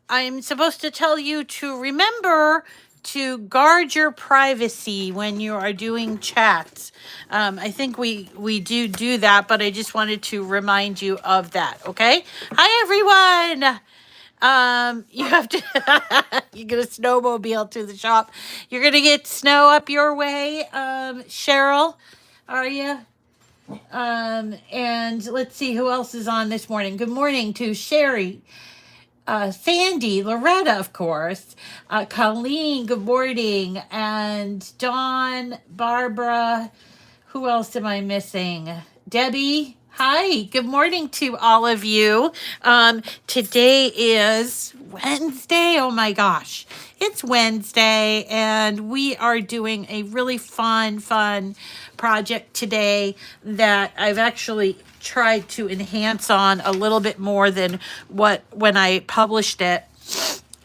I'm supposed to tell you to remember to guard your privacy when you are doing chats. I think we do that, but I just wanted to remind you of that. Okay. Hi everyone. You have to. You get a snowmobile to the shop. You're gonna get snow up your way, Cheryl. Are you? And let's see who else is on this morning. Good morning to Sherry, Sandy, Loretta, of course, Colleen, good morning, and Dawn, Barbara. Who else am I missing? Debbie. Hi, good morning to all of you. Today is Wednesday. Oh my gosh, it's Wednesday, and we are doing a really fun project today that I've actually tried to enhance on a little bit more than what when I published it.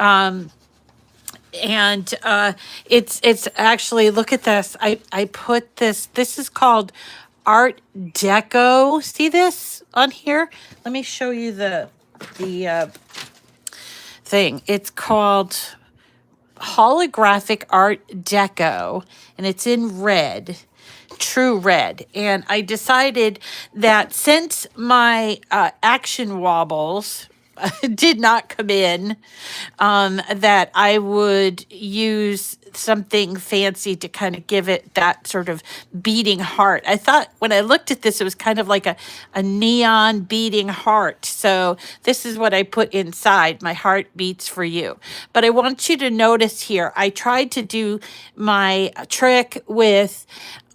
Um, and it's actually, look at this. I put this is called Art Deco. See this on here? Let me show you the thing. It's called Holographic Art Deco, and it's in red, true red. And I decided that since my action wobbles did not come in, that I would use something fancy to kind of give it that sort of beating heart. I thought when I looked at this, it was kind of like a neon beating heart. So this is what I put inside. My heart beats for you. But I want you to notice here, I tried to do my trick with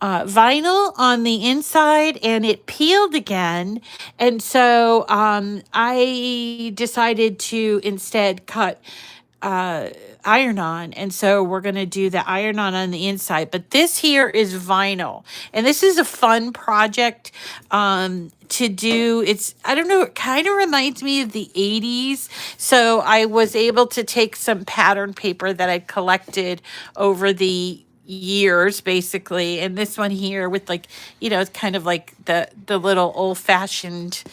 vinyl on the inside and it peeled again. And so I decided to instead cut iron on. And so we're going to do the iron on the inside. But this here is vinyl. And this is a fun project to do. It's, I don't know, it kind of reminds me of the 80s. So I was able to take some pattern paper that I'd collected over the years basically, and this one here with, like, it's kind of like the little old-fashioned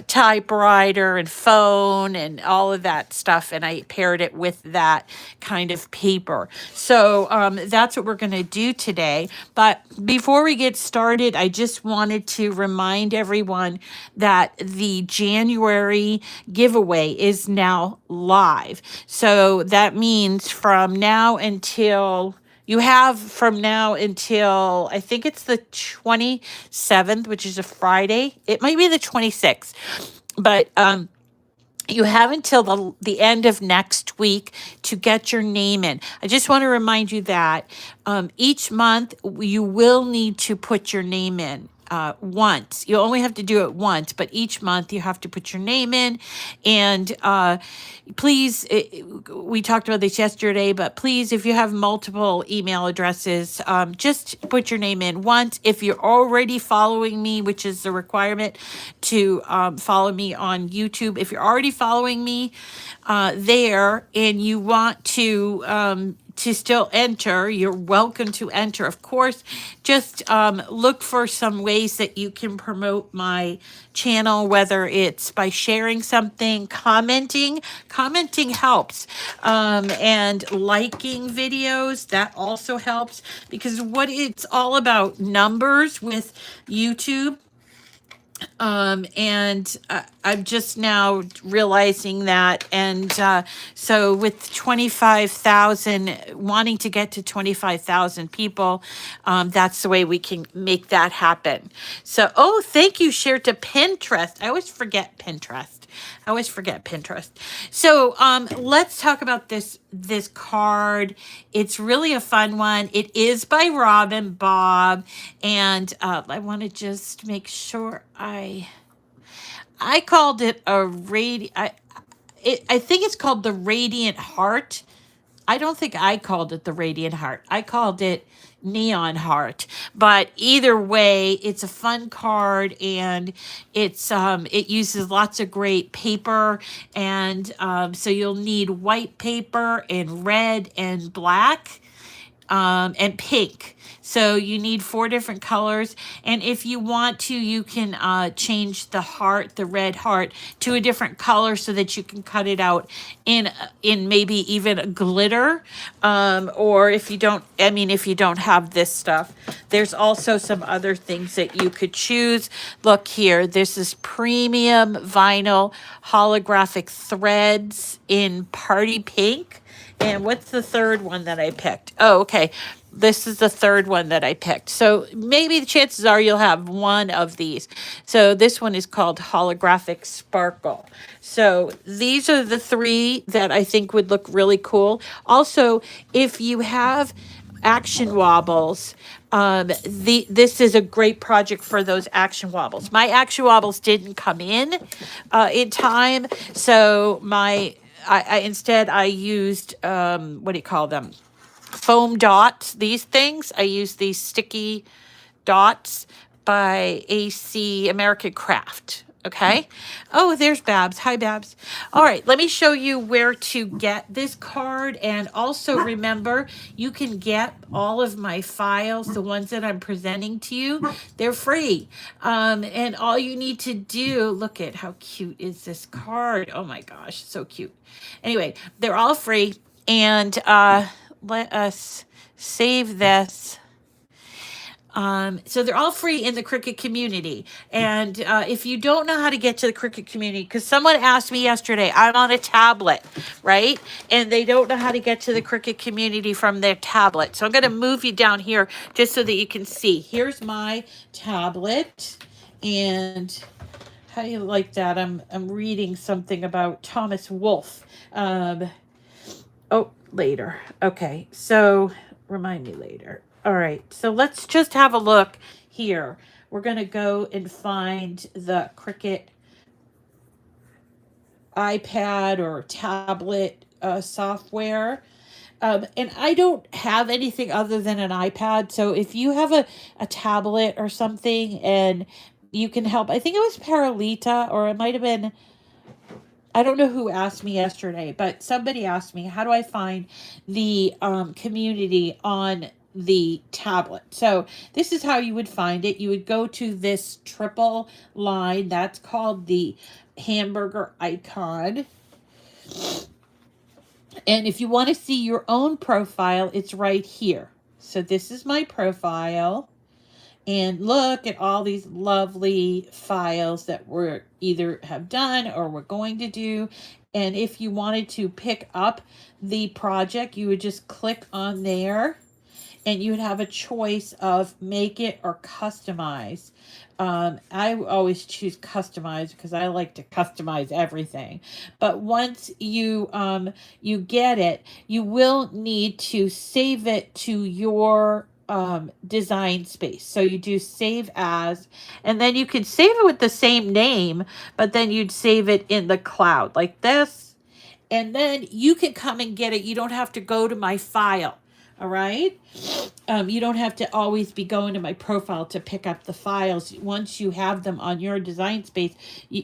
typewriter and phone and all of that stuff, and I paired it with that kind of paper. So that's what we're going to do today. But before we get started, I just wanted to remind everyone that the January giveaway is now live. So that means from now until you have from now until, I think it's the 27th, which is a Friday. It might be the 26th, but you have until the end of next week to get your name in. I just want to remind you that each month you will need to put your name in. Once. You only have to do it once, but each month you have to put your name in. And please, we talked about this yesterday, but please, if you have multiple email addresses, just put your name in once. If you're already following me, which is the requirement to follow me on YouTube, if you're already following me there and you want to still enter, you're welcome to enter. Of course, just look for some ways that you can promote my channel, whether it's by sharing something, commenting helps, and liking videos, that also helps, because what it's all about, numbers with YouTube. And I'm just now realizing that. And so with 25,000, wanting to get to 25,000 people, that's the way we can make that happen. So, oh, thank you, share to Pinterest. I always forget Pinterest. So let's talk about this card. It's really a fun one. It is by Rob and Bob, and I want to just make sure I called it a I think it's called the Radiant Heart. I don't think I called it the Radiant Heart. I called it Neon Heart. But either way, it's a fun card, and it uses lots of great paper, and so you'll need white paper and red and black. and pink. So you need 4 different colors. And if you want to, you can change the heart, the red heart, to a different color so that you can cut it out in maybe even a glitter. Or if you don't, I mean, if you don't have this stuff, there's also some other things that you could choose. Look here, this is premium vinyl holographic threads in party pink. And what's the third one that I picked? Oh, okay. This is the third one that I picked. So maybe the chances are you'll have one of these. So this one is called Holographic Sparkle. So these are the 3 that I think would look really cool. Also, if you have action wobbles, this is a great project for those action wobbles. My action wobbles didn't come in time, so I instead I used what do you call them? Foam dots. These things. I used these sticky dots by AC American Craft. Okay. Oh, there's Babs. Hi, Babs. All right. Let me show you where to get this card. And also remember, you can get all of my files, the ones that I'm presenting to you. They're free. And all you need to do, look at how cute is this card. Oh my gosh, so cute. Anyway, they're all free. And let us save this. So they're all free in the Cricut community. And if you don't know how to get to the Cricut community, because someone asked me yesterday, I'm on a tablet, right? And they don't know how to get to the Cricut community from their tablet. So I'm going to move you down here just so that you can see. Here's my tablet. And how do you like that? I'm reading something about Thomas Wolfe. Oh, later. Okay, so remind me later. All right, so let's just have a look here. We're going to go and find the Cricut iPad or tablet software. And I don't have anything other than an iPad. So if you have a tablet or something and you can help, I think it was Paralita, or it might have been, I don't know who asked me yesterday, but somebody asked me, how do I find the community on the tablet? So this is how you would find it. You would go to this triple line. That's called the hamburger icon. And if you want to see your own profile, it's right here. So this is my profile. And look at all these lovely files that we're either have done or we're going to do. And if you wanted to pick up the project, you would just click on there and you would have a choice of make it or customize. I always choose customize because I like to customize everything. But once you get it, you will need to save it to your design space. So you do save as, and then you could save it with the same name, but then you'd save it in the cloud like this. And then you can come and get it. You don't have to go to my file. All right. You don't have to always be going to my profile to pick up the files. Once you have them on your design space,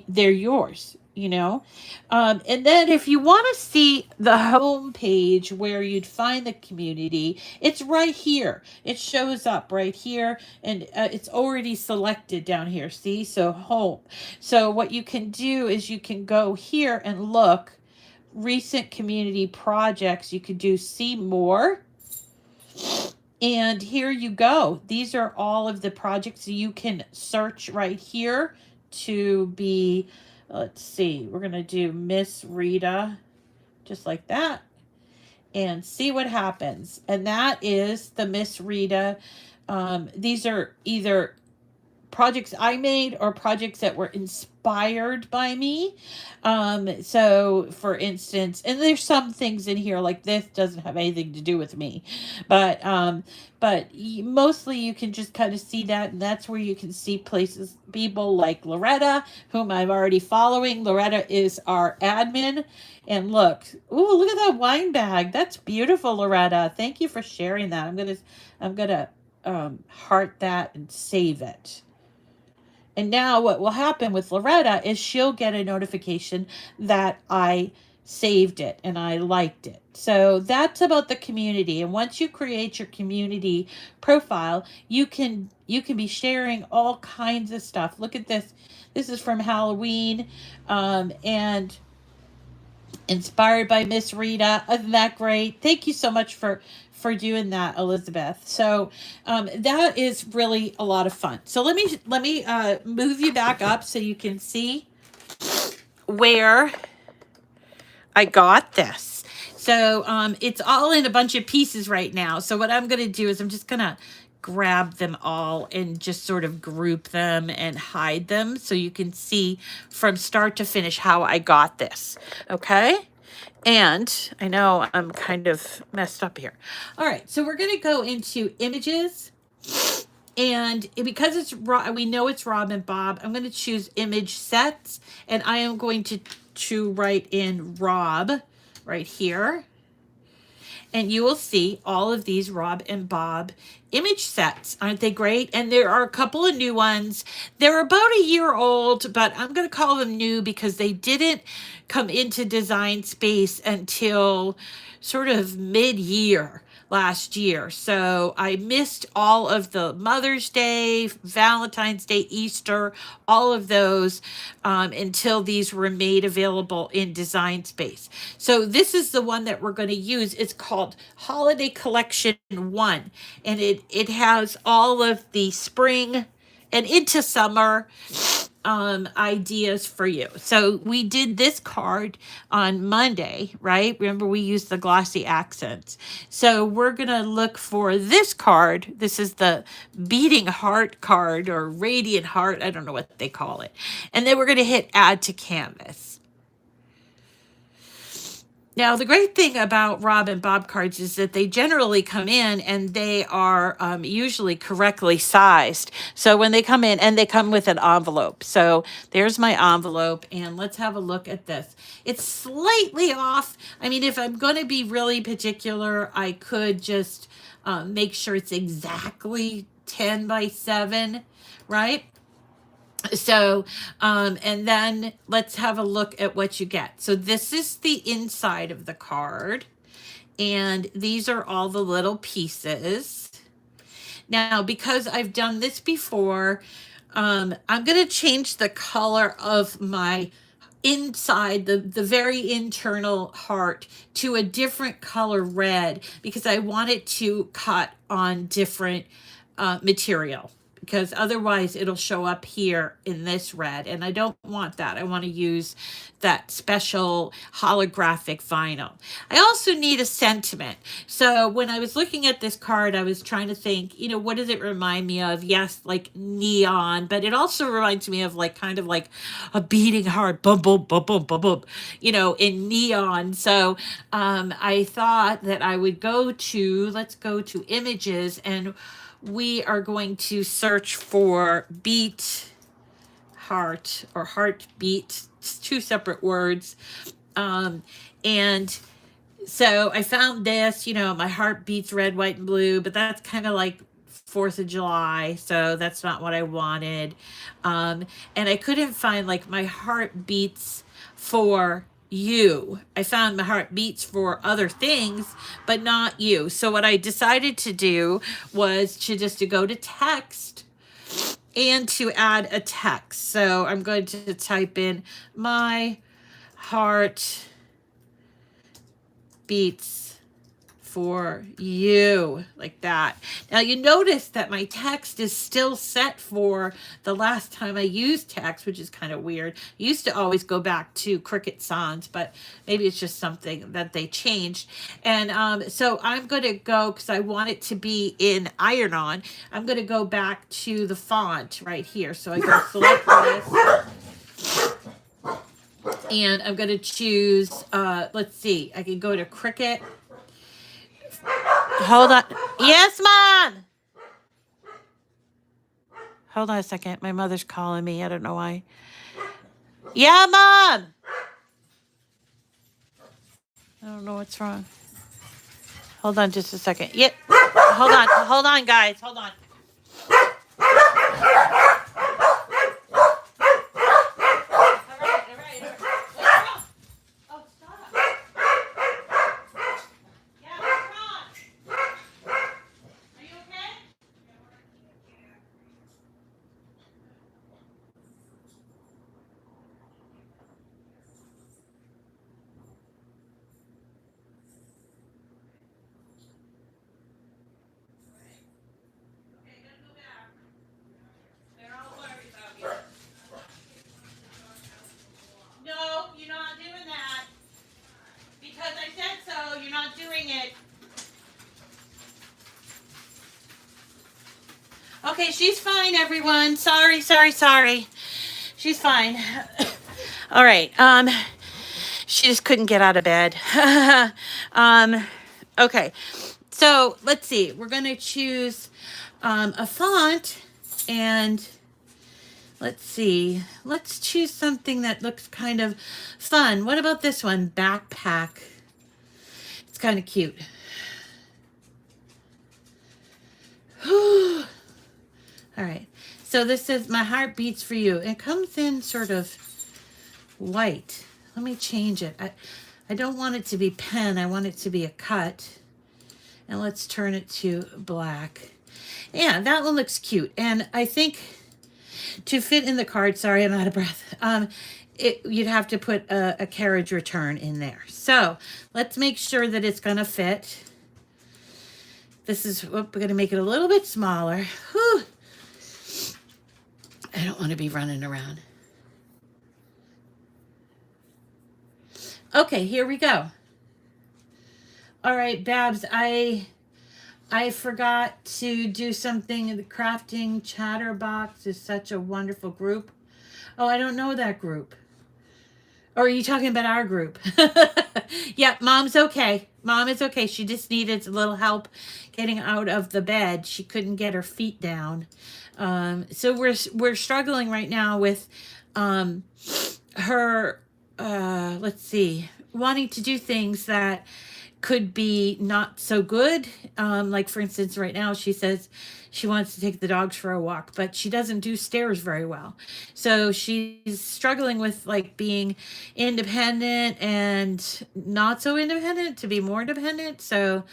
they're yours, you know. And then if you want to see the home page where you'd find the community, it's right here. It shows up right here, and it's already selected down here. See, so home. So what you can do is you can go here and look recent community projects. You could do see more. And here you go. These are all of the projects. You can search right here to be, let's see, we're going to do Miss Rita, just like that, and see what happens. And that is the Miss Rita. These are either projects I made or projects that were inspired by me. So for instance, and there's some things in here like this doesn't have anything to do with me, but mostly you can just kind of see that, and that's where you can see places, people like Loretta, whom I'm already following. Loretta is our admin, and look at that wine bag. That's beautiful, Loretta. Thank you for sharing that. I'm gonna heart that and save it. And now what will happen with Loretta is she'll get a notification that I saved it and I liked it. So that's about the community. And once you create your community profile, you can be sharing all kinds of stuff. Look at this. This is from Halloween, and inspired by Miss Rita. Isn't that great? Thank you so much for doing that, Elizabeth. So that is really a lot of fun. So let me move you back up so you can see where I got this. So it's all in a bunch of pieces right now. So what I'm going to do is I'm just going to grab them all and just sort of group them and hide them so you can see from start to finish how I got this. Okay? And I know I'm kind of messed up here. All right, so we're going to go into images. And because it's we know it's Rob and Bob, I'm going to choose image sets. And I am going to write in Rob right here. And you will see all of these Rob and Bob image sets. Aren't they great? And there are a couple of new ones. They're about a year old, but I'm going to call them new because they didn't come into Design Space until sort of mid-year last year. So I missed all of the Mother's Day, Valentine's Day, Easter, all of those until these were made available in Design Space. So this is the one that we're going to use. It's called Holiday Collection 1, and it has all of the spring and into summer ideas for you. So we did this card on Monday, right? Remember, we used the glossy accents. So we're going to look for this card. This is the beating heart card or radiant heart. I don't know what they call it. And then we're going to hit add to canvas. Now, the great thing about Rob and Bob cards is that they generally come in and they are usually correctly sized. So when they come in, and they come with an envelope. So there's my envelope, and let's have a look at this. It's slightly off. I mean, if I'm going to be really particular, I could just make sure it's exactly 10 by 7, right? So, and then let's have a look at what you get. So this is the inside of the card, and these are all the little pieces. Now, because I've done this before, I'm going to change the color of my inside, the very internal heart, to a different color red, because I want it to cut on different material. Because otherwise it'll show up here in this red, and I don't want that. I want to use that special holographic vinyl. I also need a sentiment. So when I was looking at this card, I was trying to think, you know, what does it remind me of? Yes, like neon, but it also reminds me of like kind of like a beating heart, boom, boom, boom, boom, boom, boom, you know, in neon. So I thought that I would let's go to images, and we are going to search for beat heart or heartbeat. It's two separate words. And so I found this, you know, my heart beats red, white, and blue, but that's kind of like 4th of July. So that's not what I wanted. And I couldn't find like my heart beats for you. I found my heart beats for other things, but not you. So what I decided to do was to go to text and to add a text. So I'm going to type in my heart beats for you, like that. Now you notice that my text is still set for the last time I used text, which is kind of weird. I used to always go back to Cricut Sans, but maybe it's just something that they changed. And so I'm going to go, because I want it to be in iron-on, I'm going to go back to the font right here. So I go select this. And I'm going to choose, let's see, I can go to Cricut. Hold on. Yes, Mom. Hold on a second. My mother's calling me. I don't know why. Yeah, Mom. I don't know what's wrong. Hold on just a second. Yeah. Hold on. Hold on, guys. Hold on. All right. Oh, stop. Okay, she's fine, everyone. Sorry, sorry, sorry. She's fine. All right. She just couldn't get out of bed. Okay. So let's see. We're gonna choose a font, and let's see. Let's choose something that looks kind of fun. What about this one? Backpack. It's kind of cute. All right. So this says my heart beats for you. It comes in sort of white. Let me change it. I don't want it to be pen. I want it to be a cut. And let's turn it to black. Yeah, that one looks cute. And I think to fit in the card, sorry, I'm out of breath. You'd have to put a carriage return in there. So let's make sure that it's gonna fit. This is, we're gonna make it a little bit smaller. Whew. I don't want to be running around. Okay, here we go. All right, Babs, I forgot to do something. The Crafting Chatterbox is such a wonderful group. Oh, I don't know that group. Or are you talking about our group? Yeah, Mom's okay. Mom is okay. She just needed a little help getting out of the bed. She couldn't get her feet down. So we're struggling right now with her, let's see, wanting to do things that could be not so good. Like for instance, right now she says she wants to take the dogs for a walk, but she doesn't do stairs very well. So she's struggling with like being independent and not so independent to be more independent. So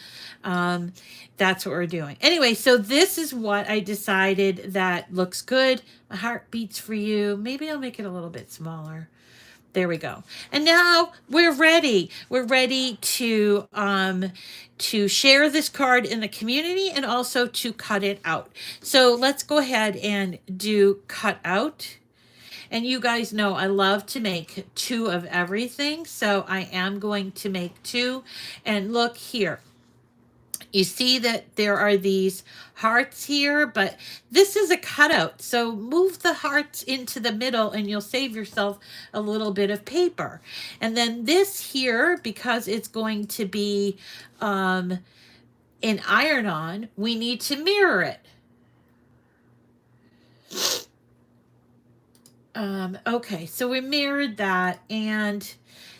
that's what we're doing. Anyway, so this is what I decided that looks good. My heart beats for you. Maybe I'll make it a little bit smaller. There we go. And now we're ready. We're ready to share this card in the community and also to cut it out. So let's go ahead and do cut out. And you guys know I love to make 2 of everything. So I am going to make 2. And look here. You see that there are these hearts here, but this is a cutout. So move the hearts into the middle and you'll save yourself a little bit of paper. And then this here, because it's going to be an iron-on, we need to mirror it. Okay, so we mirrored that, and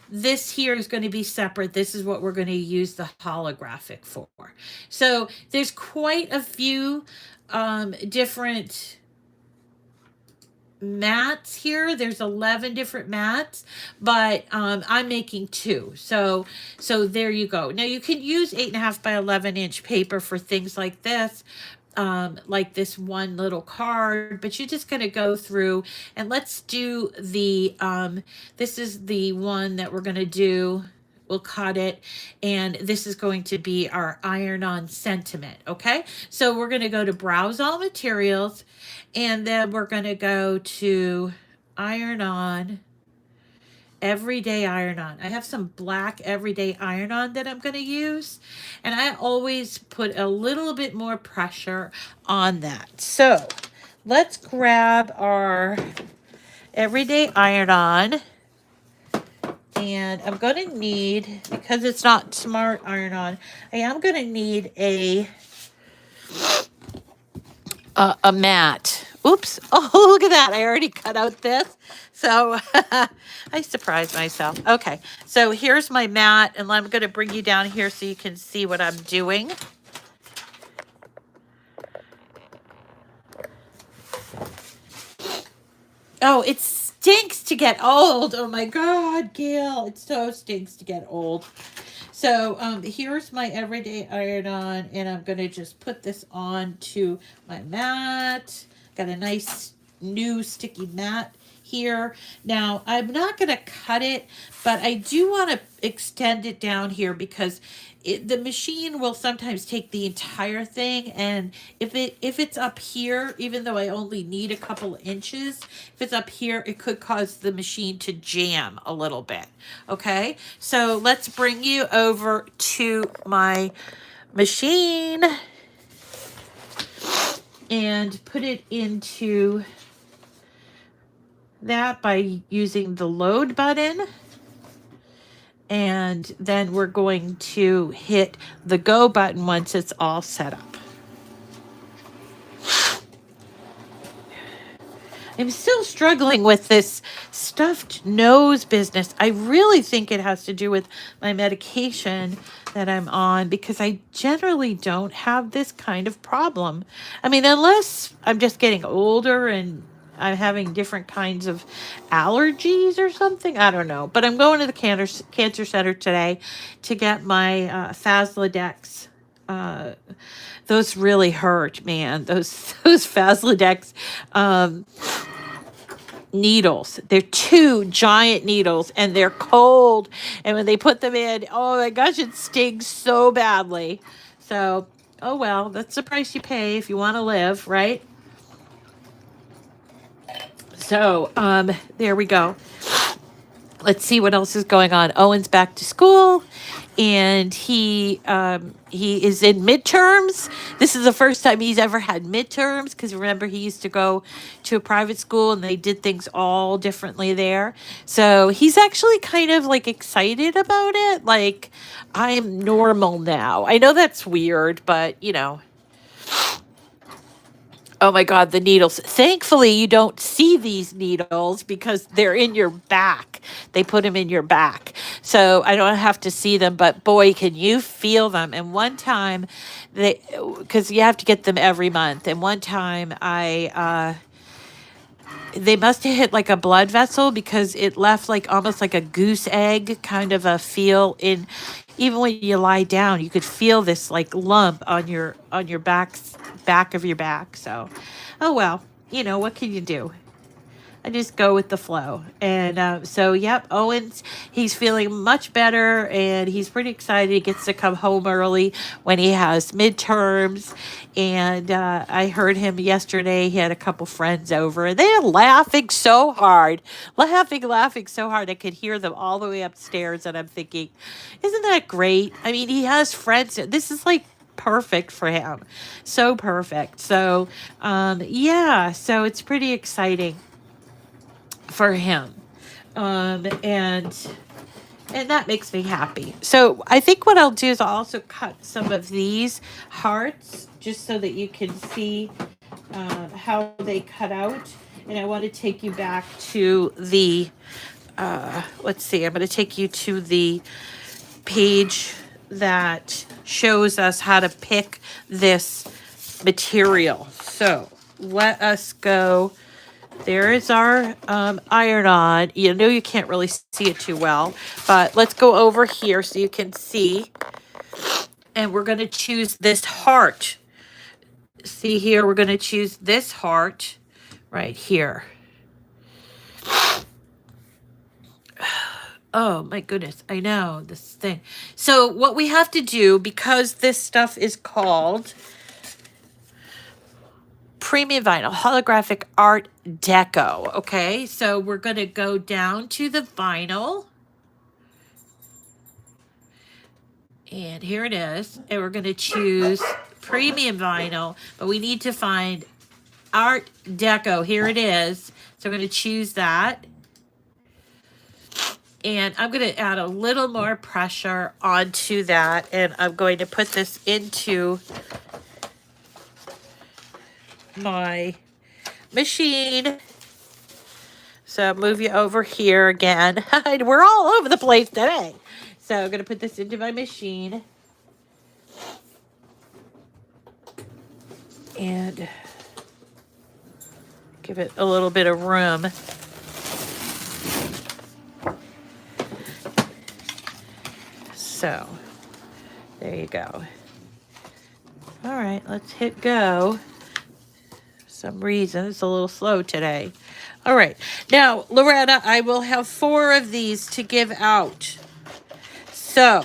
this here is going to be separate. This is what we're going to use the holographic for. So there's quite a few different mats here. There's 11 different mats, but I'm making 2. So there you go. Now you can use 8.5 by 11 inch paper for things like this. Like this one little card, but you're just going to go through and let's do the, this is the one that we're going to do. We'll cut it, and this is going to be our iron-on sentiment, okay? So we're going to go to Browse All Materials, and then we're going to go to iron-on, everyday iron-on. I have some black everyday iron-on that I'm going to use, and I always put a little bit more pressure on that. So let's grab our everyday iron-on, and I'm going to need, because it's not smart iron-on, I am going to need a mat. Oops. Oh, look at that. I already cut out this. So I surprised myself. Okay. So here's my mat, and I'm going to bring you down here so you can see what I'm doing. Oh, it stinks to get old. Oh my God, Gail. It so stinks to get old. So here's my everyday iron-on, and I'm going to just put this on to my mat. Got a nice new sticky mat here. Now, I'm not going to cut it, but I do want to extend it down here because the machine will sometimes take the entire thing, and if it's up here, even though I only need a couple of inches, if it's up here, it could cause the machine to jam a little bit. Okay, so let's bring you over to my machine. and put it into that by using the load button. And then we're going to hit the go button once it's all set up. I'm still struggling with this stuffed nose business. I really think it has to do with my medication that I'm on, because I generally don't have this kind of problem. I mean, unless I'm just getting older and I'm having different kinds of allergies or something. I don't know. But I'm going to the cancer center today to get my Faslodex. Those really hurt, man. Those Faslodex needles. They're 2 giant needles, and they're cold. And when they put them in, oh my gosh, it stings so badly. So, oh well, that's the price you pay if you want to live, right? So, there we go. Let's see what else is going on. Owen's back to school, and he is in midterms. This is the first time he's ever had midterms, because remember, he used to go to a private school and they did things all differently there. So he's actually kind of like excited about it. Like, I'm normal now. I know that's weird, but you know. Oh my God, the needles. Thankfully, you don't see these needles because they're in your back. They put them in your back. So I don't have to see them, but boy, can you feel them. And one time, because you have to get them every month. And one time they must have hit like a blood vessel, because it left like almost like a goose egg kind of a feel in. Even when you lie down, you could feel this like lump on your back of your back. So, oh well, you know, what can you do? I just go with the flow. And so, yep, he's feeling much better, and he's pretty excited. He gets to come home early when he has midterms. And I heard him yesterday. He had a couple friends over, and they're laughing so hard. Laughing so hard. I could hear them all the way upstairs, and I'm thinking, isn't that great? I mean, he has friends. This is like perfect for him. So perfect. So, yeah, so it's pretty exciting for him. And that makes me happy. So I think what I'll do is I'll also cut some of these hearts just so that you can see how they cut out. And I want to take you back to the, let's see, I'm going to take you to the page that shows us how to pick this material. So let us go. There is our iron-on. You know, you can't really see it too well, but let's go over here so you can see. And we're going to choose this heart. See here, we're going to choose this heart right here. Oh my goodness, I know this thing. So what we have to do, because this stuff is called premium vinyl holographic art deco, okay? So we're going to go down to the vinyl. And here it is. And we're going to choose premium vinyl, but we need to find art deco. Here it is. So we're going to choose that. And I'm going to add a little more pressure onto that. And I'm going to put this into my machine. So move you over here again. We're all over the place today. So I'm going to put this into my machine. And give it a little bit of room. So there you go. All right, let's hit go. For some reason it's a little slow today. All right, now Loretta, I will have 4 of these to give out. So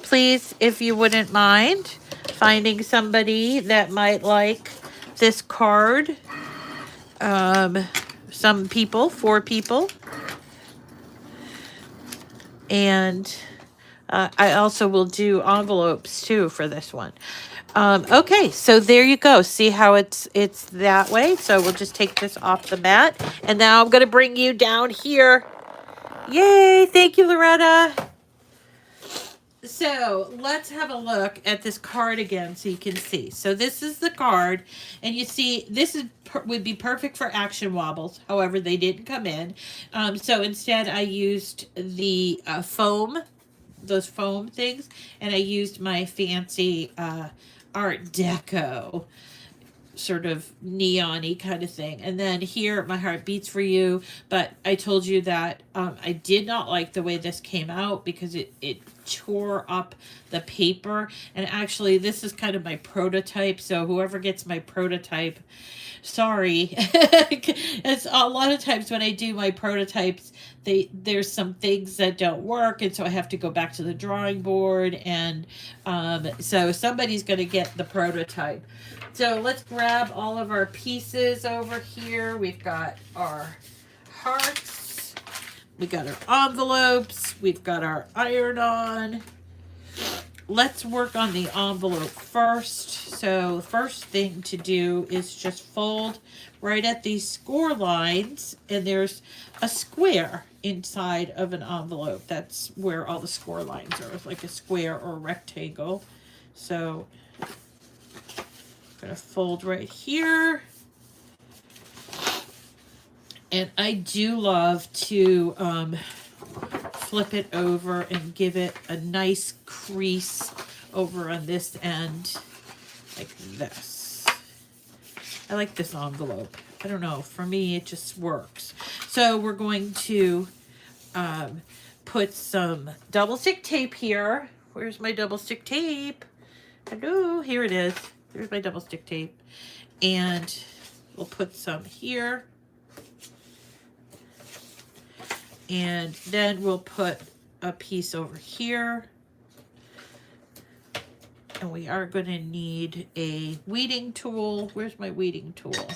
please, if you wouldn't mind finding somebody that might like this card. Some people, 4 people. And I also will do envelopes too for this one. Okay, so there you go. See how it's that way? So we'll just take this off the mat. And now I'm going to bring you down here. Yay! Thank you, Loretta. So let's have a look at this card again so you can see. So this is the card, and you see this is would be perfect for action wobbles. However, they didn't come in. So instead I used the foam, those foam things, and I used my fancy Art Deco sort of neon-y kind of thing. And then here, My Heart Beats for You. But I told you that I did not like the way this came out because it tore up the paper. And actually, this is kind of my prototype. So whoever gets my prototype, sorry. It's a lot of times when I do my prototypes, there's some things that don't work, and so I have to go back to the drawing board, and so somebody's going to get the prototype. So let's grab all of our pieces over here. We've got our hearts, we got our envelopes, we've got our iron-on. Let's work on the envelope first. So the first thing to do is just fold right at these score lines, and there's a square inside of an envelope. That's where all the score lines are, like a square or a rectangle. So I'm gonna fold right here. And I do love to flip it over and give it a nice crease over on this end, like this. I like this envelope. I don't know, for me it just works. So we're going to put some double stick tape here. Where's my double stick tape? Hello, here it is. There's my double stick tape. And we'll put some here. And then we'll put a piece over here. And we are going to need a weeding tool. Where's my weeding tool?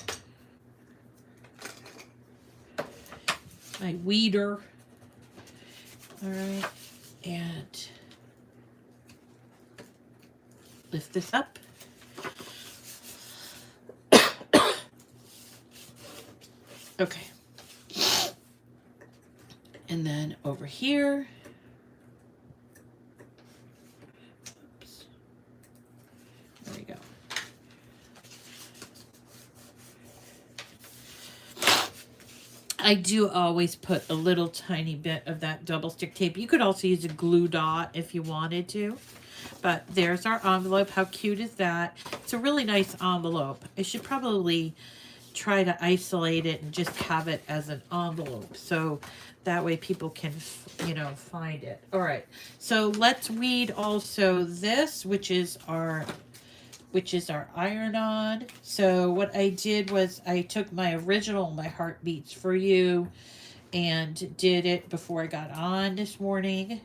My weeder. All right. And lift this up. Okay. And then over here. Oops. There we go. I do always put a little tiny bit of that double stick tape. You could also use a glue dot if you wanted to. But there's our envelope. How cute is that? It's a really nice envelope. I should probably try to isolate it and just have it as an envelope, so that way people can, you know, find it. All right, so let's weed also this, which is our iron-on. So what I did was I took my original My Heart Beats for You and did it before I got on this morning.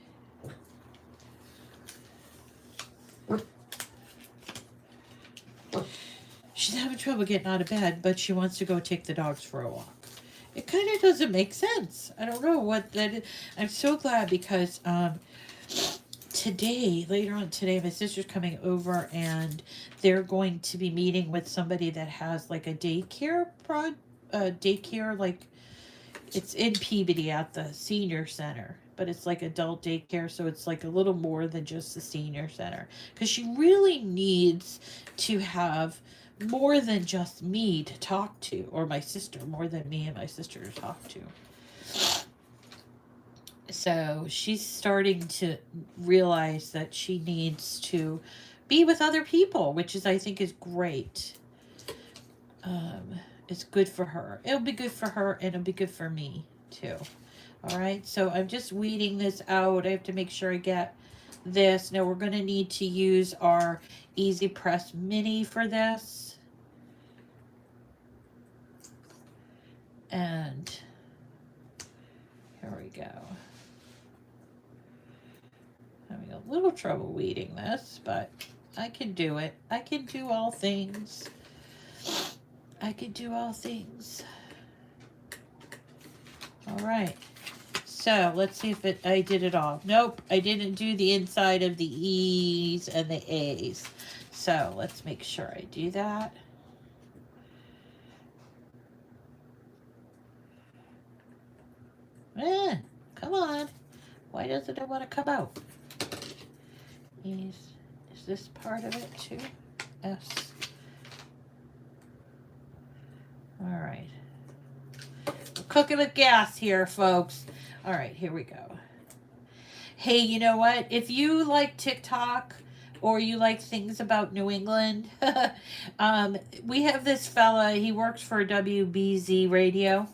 She's having trouble getting out of bed, but she wants to go take the dogs for a walk. It kind of doesn't make sense. I don't know what that is. I'm so glad because today, later on today, my sister's coming over and they're going to be meeting with somebody that has like a daycare like it's in Peabody at the senior center, but it's like adult daycare, so it's like a little more than just the senior center, because she really needs to have more than just me to talk to, or my sister, more than me and my sister to talk to. So she's starting to realize that she needs to be with other people, which is, I think, is great. It's good for her. It'll be good for her, and it'll be good for me too. All right, so I'm just weeding this out. I have to make sure I get this. Now we're going to need to use our Easy Press Mini for this. And here we go. Having a little trouble weeding this, but I can do it. I can do all things. I can do all things. All right. So let's see if I did it all. Nope, I didn't do the inside of the E's and the A's. So let's make sure I do that. Come on. Why doesn't it want to come out? Is this part of it too? Yes. All right. We're cooking with gas here, folks. All right, here we go. Hey, you know what? If you like TikTok or you like things about New England, we have this fella. He works for WBZ Radio.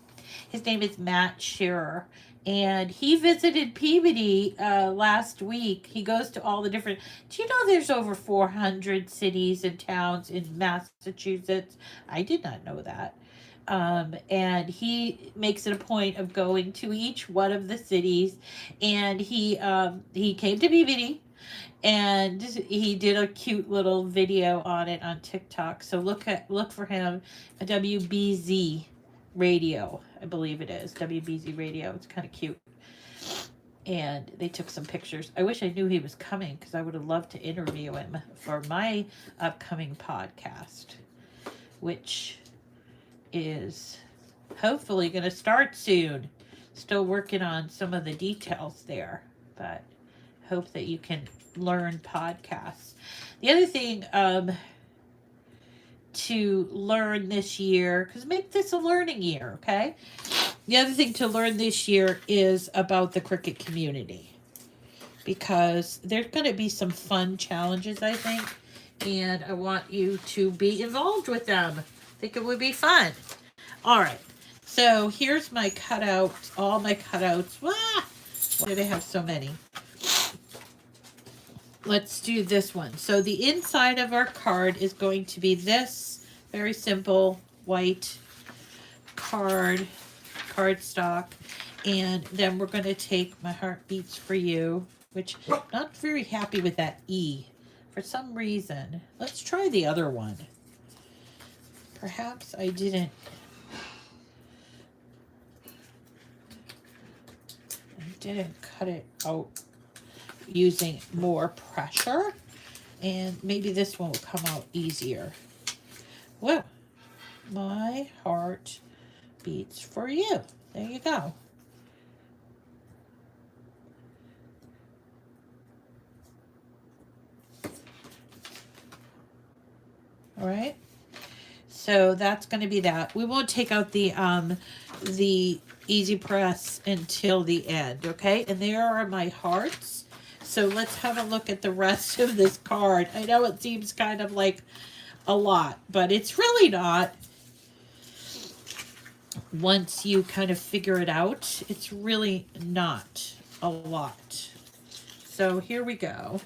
His name is Matt Shearer. And he visited Peabody last week. He goes to all the different... Do you know there's over 400 cities and towns in Massachusetts? I did not know that. And he makes it a point of going to each one of the cities. And he came to Peabody. And he did a cute little video on it on TikTok. So look for him, a WBZ Radio, I believe it is. WBZ Radio. It's kind of cute. And they took some pictures. I wish I knew he was coming because I would have loved to interview him for my upcoming podcast, which is hopefully going to start soon. Still working on some of the details there, but hope that you can learn podcasts. The other thing to learn this year, because make this a learning year, okay? The other thing to learn this year is about the Cricut community, because there's going to be some fun challenges, I think, and I want you to be involved with them. I think it would be fun. All right, so here's my cutouts, all my cutouts. Why did I have so many? Let's do this one. So the inside of our card is going to be this very simple white cardstock. And then we're going to take My Heart Beats For You, which I'm not very happy with that E for some reason. Let's try the other one. Perhaps I didn't cut it out using more pressure, and maybe this one will come out easier. Well, My Heart Beats For You. There you go. All right. So that's going to be that. We won't take out the Easy Press until the end, okay? And there are my hearts. So let's have a look at the rest of this card. I know it seems kind of like a lot, but it's really not. Once you kind of figure it out, it's really not a lot. So here we go.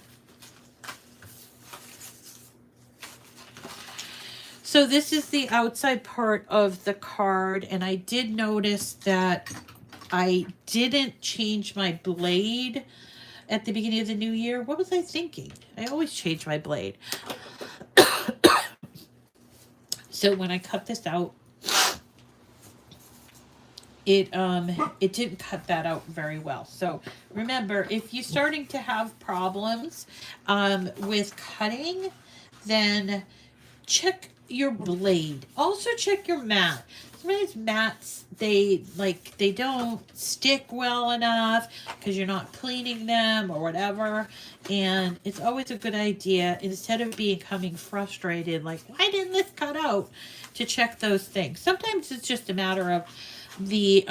So this is the outside part of the card, and I did notice that I didn't change my blade at the beginning of the new year. What was I thinking? I always change my blade. So when I cut this out, it didn't cut that out very well. So remember, if you're starting to have problems with cutting, then check your blade. Also check your mat. Sometimes mats, they don't stick well enough because you're not cleaning them or whatever. And it's always a good idea, instead of becoming frustrated, like, why didn't this cut out, to check those things. Sometimes it's just a matter of the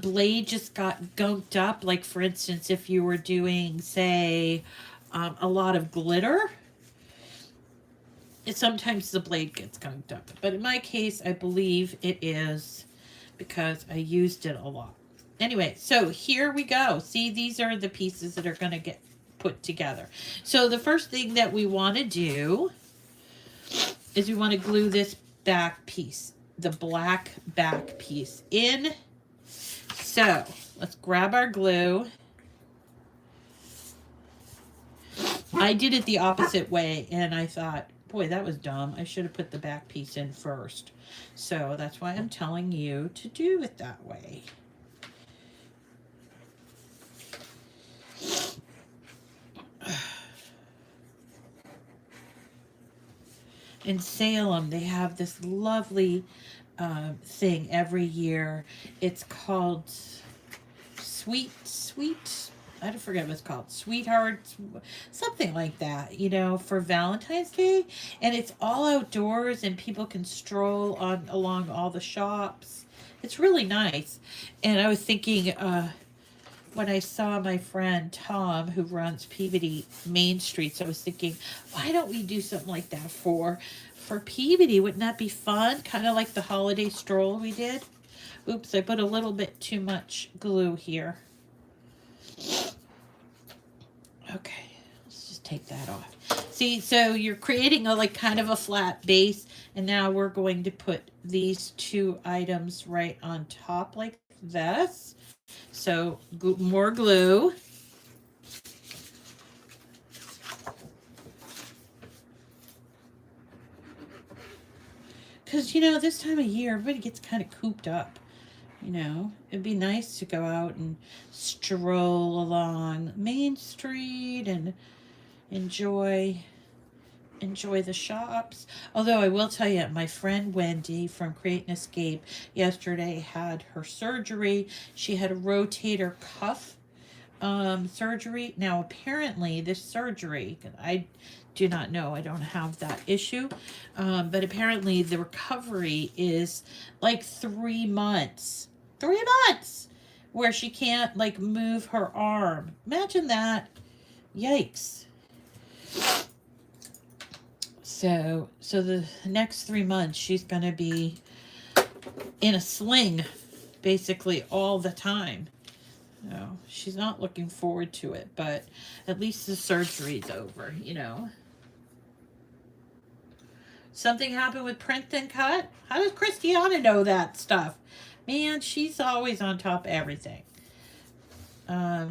blade just got gunked up. Like, for instance, if you were doing, say, a lot of glitter, sometimes the blade gets gunked up. But in my case, I believe it is because I used it a lot. Anyway, so here we go. See, these are the pieces that are going to get put together. So the first thing that we want to do is we want to glue this back piece, the black back piece, in. So let's grab our glue. I did it the opposite way, and I thought, boy, that was dumb. I should have put the back piece in first. So that's why I'm telling you to do it that way. in Salem, they have this lovely thing every year. It's called Sweet. I forget what it's called. Sweetheart, something like that, you know, for Valentine's Day. And it's all outdoors and people can stroll on along all the shops. It's really nice. And I was thinking, when I saw my friend Tom, who runs Peabody Main Streets, I was thinking, why don't we do something like that for Peabody? Wouldn't that be fun? Kind of like the holiday stroll we did. Oops, I put a little bit too much glue here. Okay, let's just take that off. See, so you're creating a like kind of a flat base, and now we're going to put these two items right on top like this. So more glue. Because, you know, this time of year, everybody gets kind of cooped up. You know, it'd be nice to go out and stroll along Main Street and enjoy the shops. Although I will tell you, my friend Wendy from Create and Escape yesterday had her surgery. She had a rotator cuff surgery. Now, apparently, this surgery, I do not know, I don't have that issue, but apparently the recovery is like 3 months. 3 months! Where she can't, like, move her arm. Imagine that. Yikes. So the next 3 months, she's going to be in a sling, basically, all the time. No, she's not looking forward to it, but at least the surgery's over, you know. Something happened with Print and Cut? How does Christiana know that stuff? Man, she's always on top of everything. I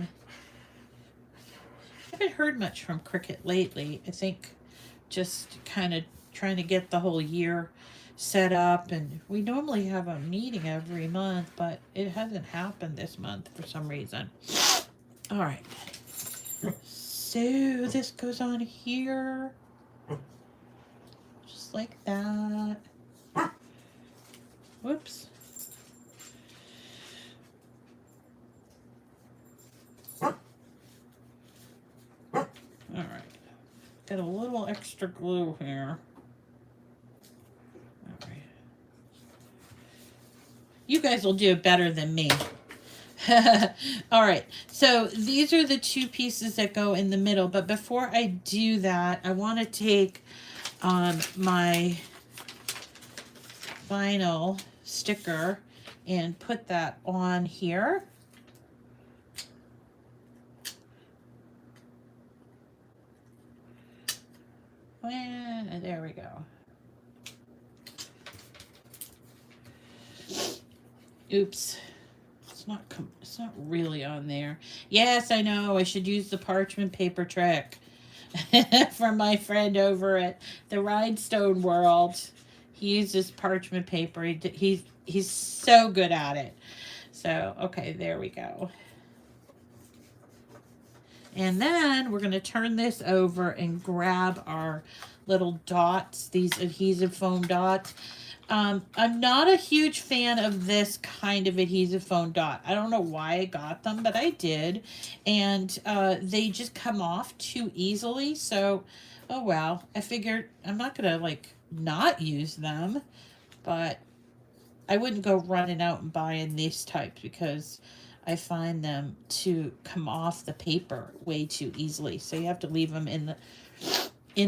haven't heard much from Cricut lately. I think just kind of trying to get the whole year set up, and we normally have a meeting every month, but it hasn't happened this month for some reason. All right, so this goes on here just like that. Whoops. All right, got a little extra glue here. You guys will do it better than me. All right, so these are the two pieces that go in the middle, but before I do that, I want to take my vinyl sticker and put that on here. And there we go. Oops, it's not really on there. Yes, I know, I should use the parchment paper trick from my friend over at the Rhinestone World. He uses parchment paper. He's so good at it. So, okay, there we go. And then we're going to turn this over and grab our little dots, these adhesive foam dots. I'm not a huge fan of this kind of adhesive foam dot. I don't know why I got them, but I did. And they just come off too easily. So, oh well. I figured I'm not going to, like, not use them. But I wouldn't go running out and buying these types because I find them to come off the paper way too easily. So you have to leave them in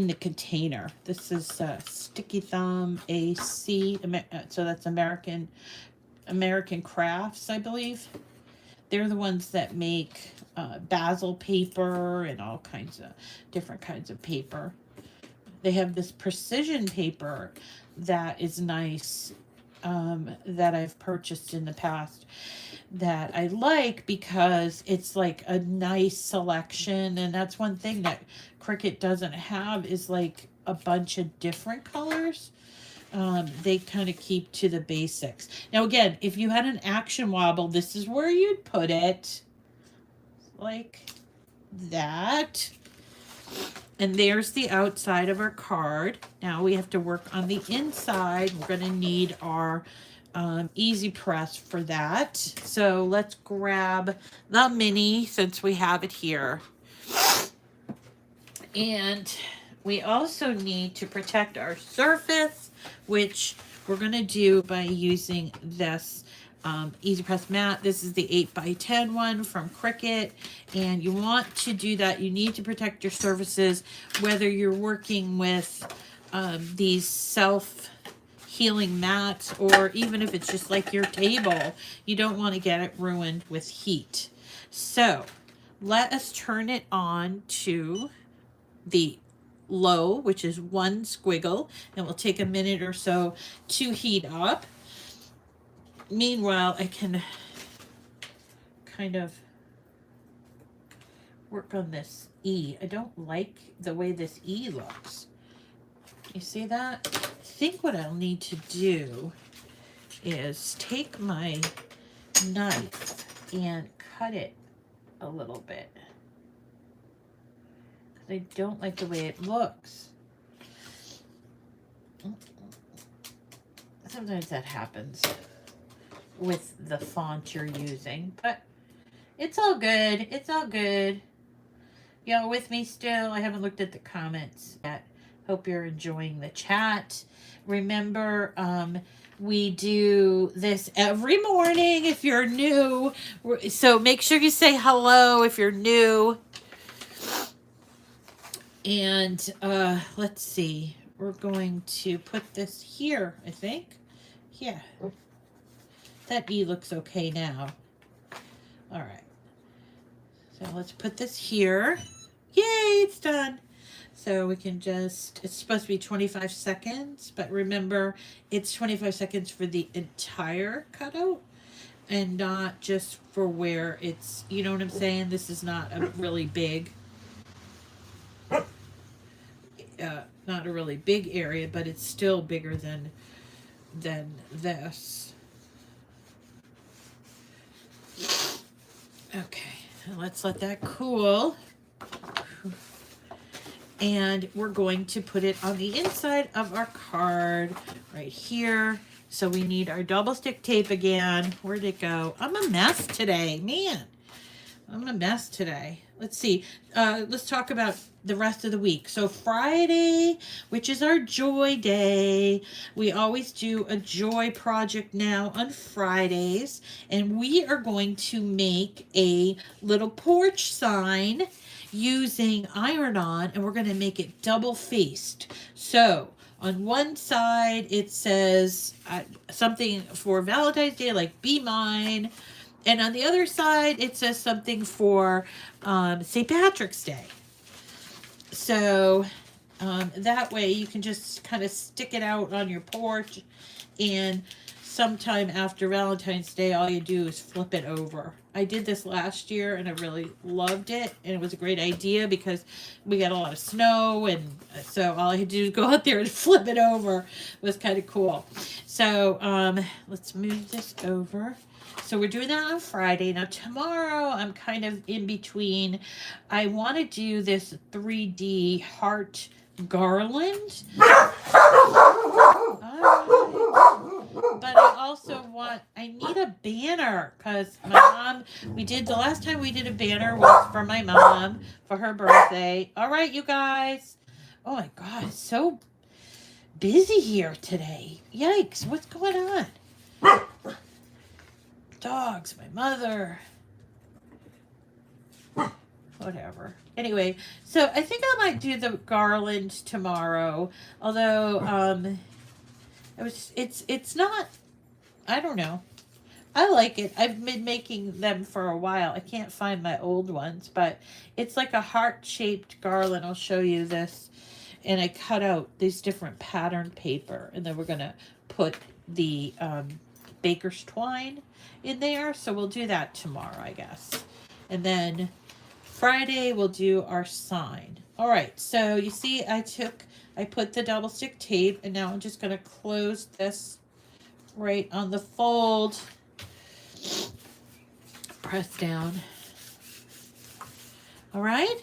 the container. This is Sticky Thumb AC, so that's American Crafts, I believe. They're the ones that make basil paper and all kinds of different kinds of paper. They have this precision paper that is nice, that I've purchased in the past, that I like because it's like a nice selection. And that's one thing that Cricut doesn't have, is like a bunch of different colors. They kind of keep to the basics. Now again, if you had an action wobble, this is where you'd put it, like that. And there's the outside of our card. Now we have to work on the inside. We're going to need our easy press for that. So let's grab the mini since we have it here. And we also need to protect our surface, which we're going to do by using this easy press mat. This is the 8x10 one from Cricut, and you want to do that. You need to protect your surfaces, whether you're working with these self-healing mats, or even if it's just like your table, you don't want to get it ruined with heat. So let us turn it on to the low, which is 1 squiggle, and will take a minute or so to heat up. Meanwhile, I can kind of work on this E. I don't like the way this E looks. You see that? I think what I'll need to do is take my knife and cut it a little bit. I don't like the way it looks. Sometimes that happens with the font you're using, but it's all good. It's all good. Y'all with me still? I haven't looked at the comments yet. Hope you're enjoying the chat. Remember, we do this every morning if you're new. So make sure you say hello if you're new. And let's see. We're going to put this here, I think. Yeah. That E looks okay now. All right. So let's put this here. Yay, it's done. So we can just, it's supposed to be 25 seconds, but remember, it's 25 seconds for the entire cutout and not just for where it's, you know what I'm saying? This is not a really big, not a really big area, but it's still bigger than this. Okay, let's let that cool. And we're going to put it on the inside of our card right here. So we need our double stick tape again. Where'd it go? I'm a mess today, man. I'm a mess today. Let's see. Let's talk about the rest of the week. So Friday, which is our joy day, we always do a joy project now on Fridays, and we are going to make a little porch sign using iron-on, and we're going to make it double faced. So on one side it says something for Valentine's Day, like "Be Mine," and on the other side it says something for St. Patrick's Day. So that way you can just kind of stick it out on your porch, and sometime after Valentine's Day all you do is flip it over. I did this last year and I really loved it, and it was a great idea because we got a lot of snow, and so all I had to do was go out there and flip it over. It was kind of cool. So let's move this over. So we're doing that on Friday. Now tomorrow I'm kind of in between. I want to do this 3D heart garland. But I also I need a banner, because my mom, the last time we did a banner was for my mom for her birthday. All right, you guys. Oh my God, it's so busy here today. Yikes, what's going on? Dogs, my mother. Whatever. Anyway, so I think I might do the garland tomorrow. Although, it's not, I don't know. I like it. I've been making them for a while. I can't find my old ones, but it's like a heart-shaped garland. I'll show you this. And I cut out these different pattern paper, and then we're going to put the baker's twine in there. So we'll do that tomorrow, I guess. And then Friday we'll do our sign. All right, so you see I put the double stick tape, and now I'm just going to close this right on the fold. Press down. All right,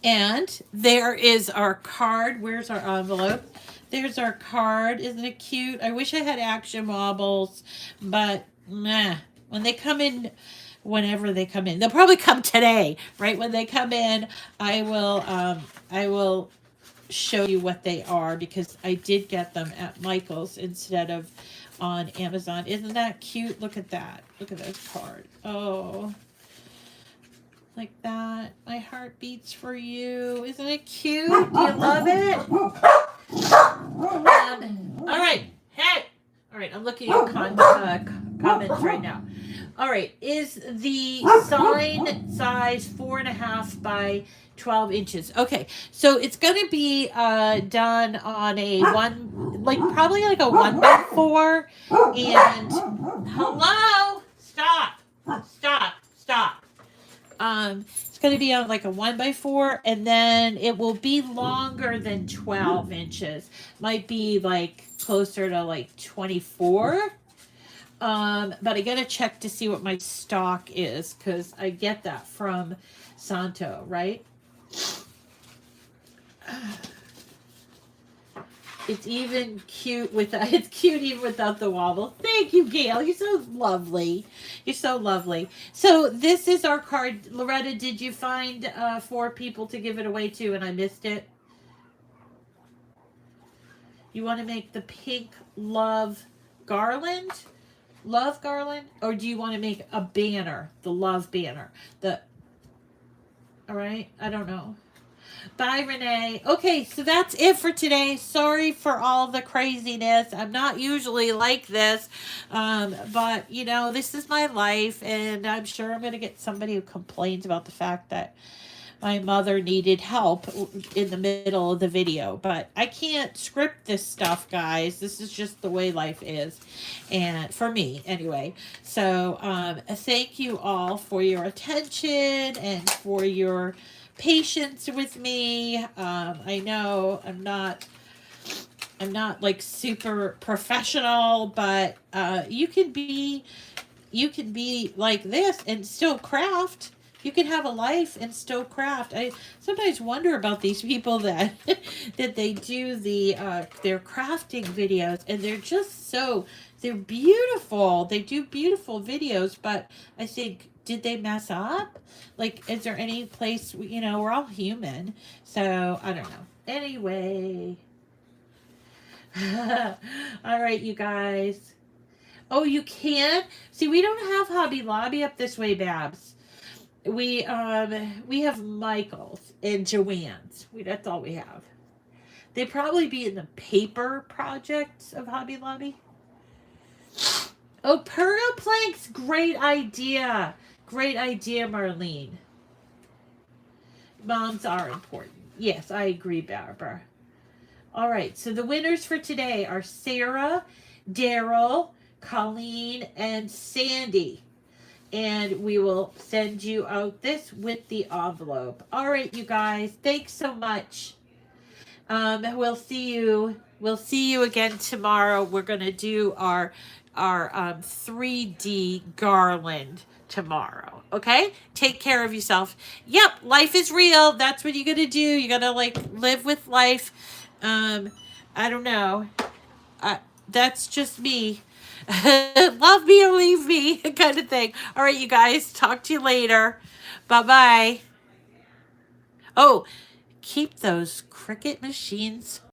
And there is our card. Where's our envelope? There's our card. Isn't it cute? I wish I had action wobbles, but meh. When they come in, whenever they come in, they'll probably come today, right? When they come in, I will show you what they are because I did get them at Michael's instead of on Amazon. Isn't that cute? Look at that. Look at this card. Oh, like that. My heart beats for you. Isn't it cute? Do you love it? All right. Hey. All right. I'm looking at comments right now. All right. Is the sign size 4.5 by 12 inches? Okay. So it's going to be done on a probably like a 1x4. And hello. Stop. It's going to be on like a 1x4, and then it will be longer than 12 inches. Might be like closer to like 24. But I got to check to see what my stock is because I get that from Santo, right? It's even cute it's cute even without the wobble. Thank you, Gail. You're so lovely. You're so lovely. So this is our card. Loretta, did you find 4 people to give it away to and I missed it? You want to make the pink love garland? Love garland? Or do you want to make a banner? The love banner. All right. I don't know. Bye, Renee. Okay, so that's it for today. Sorry for all the craziness. I'm not usually like this, but, you know, this is my life, and I'm sure I'm going to get somebody who complains about the fact that my mother needed help in the middle of the video. But I can't script this stuff, guys. This is just the way life is, and for me, anyway. So thank you all for your attention and for your patience with me. I know I'm not like super professional, but you can be like this and still craft. You can have a life and still craft. I sometimes wonder about these people that that they do their crafting videos, and they're beautiful. They do beautiful videos, but I think, did they mess up? Like, is there any place, you know, we're all human. So, I don't know. Anyway. All right, you guys. Oh, you can? See, we don't have Hobby Lobby up this way, Babs. We have Michael's and Joanne's. That's all we have. They'd probably be in the paper projects of Hobby Lobby. Oh, Pearl Planks, great idea. Great idea, Marlene. Moms are important. Yes, I agree, Barbara. All right, so the winners for today are Sarah, Daryl, Colleen, and Sandy. And we will send you out this with the envelope. All right, you guys, thanks so much. We'll see you again tomorrow. We're gonna do our 3D garland tomorrow. Okay, take care of yourself. Yep, life is real. That's what you gotta do. You gotta like live with life. I don't know. That's just me. Love me or leave me kind of thing. All right, you guys, talk to you later. Bye-bye. Oh, keep those Cricut machines